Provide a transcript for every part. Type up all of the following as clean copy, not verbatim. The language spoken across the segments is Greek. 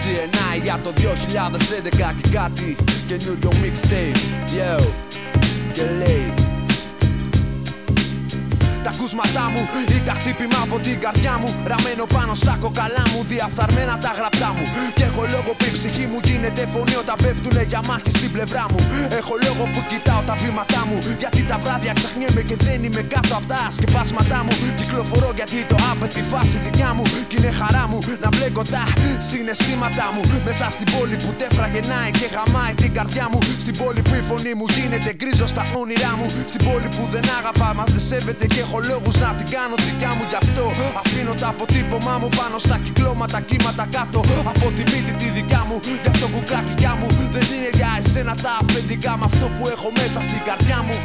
CNI για το 2011 και κάτι καινούριο mixtape. Yo, και λέει: τα ακούσματά μου ήταν χτύπημα από την καρδιά μου, ραμμένο πάνω στα κοκαλά μου, διαφθαρμένα τα γραπτά μου. Και έχω λόγο που η ψυχή μου γίνεται φωνή όταν πέφτουνε για μάχη στην πλευρά μου. Έχω λόγο που κοιτάω τα βήματά μου, γιατί τα βράδια ξεχνιέμαι και δεν είμαι κάτω από τα σκεπάσματά μου. Κυκλοφορώ γιατί το άπετη φάση δικιά μου, κι είναι χαρά μου να μπλέκω τα συναισθήματά μου μέσα στην πόλη που τέφρα γεννάει και γαμάει την καρδιά μου. Στην πόλη που η φωνή μου γίνεται γκρίζο στα όνειρά μου. Στην πόλη που δεν αγαπά, μα δεν σέβεται και έχω λόγους να την κάνω δικιά μου. Γι' αυτό αφήνω το αποτύπωμά μου πάνω στα κυκλώματα, κύματα κάτω από τη μύτη τη δικιά μου. Γι' αυτό κουκράκια μου δεν είναι για εσένα τα αφεντικά, με αυτό που έχω μέσα στην καρδιά μου.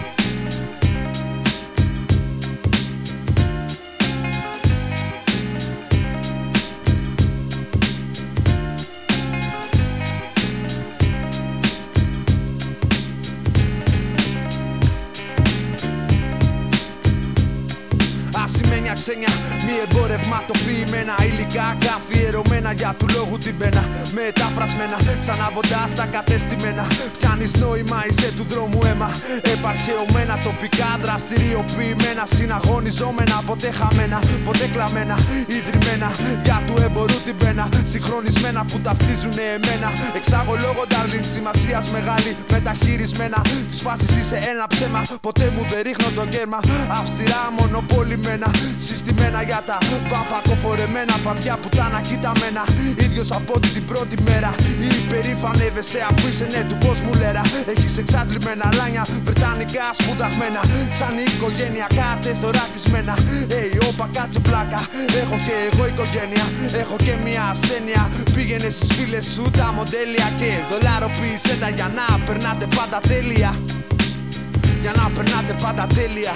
Ασημένια ξένια, μη εμπορευματοποιημένα υλικά καθιερωμένα για του λόγου την πένα. Μεταφρασμένα, ξαναβοντά στα κατεστημένα. Πιάνεις νόημα, είσαι του δρόμου αίμα. Επαρχαιωμένα, τοπικά δραστηριοποιημένα. Συναγωνιζόμενα, ποτέ χαμένα, ποτέ κλαμμένα. Ιδρυμένα, για του εμπορού την πένα. Συγχρονισμένα που ταυτίζουνε εμένα. Εξάγω λόγο darling, σημασίας μεγάλη. Μεταχειρισμένα, της φάσης είσαι ένα ψέμα. Ποτέ μου δεν ρίχνω το κέρμα. Αυστηρά μονοπολιμένα, συστημένα για τα βαμφακοφορεμένα. Φαρδιά που τα ανακοίταμένα, ίδιος από την πρώτη μέρα. Υπερήφανεύεσαι αφού είσαι ναι του κόσμου λέρα. Έχεις εξάντλημένα λάνια βρετανικά σπουδαγμένα. Σαν οικογενειακά τεθωρακισμένα. Hey, όπα κάτσε πλάκα, έχω και εγώ οικογένεια. Έχω και μια ασθένεια. Πήγαινε στις φίλες σου τα μοντέλια και δολαροποίησέ τα για να περνάτε πάντα τέλεια. Για να περνάτε πάντα τέλεια.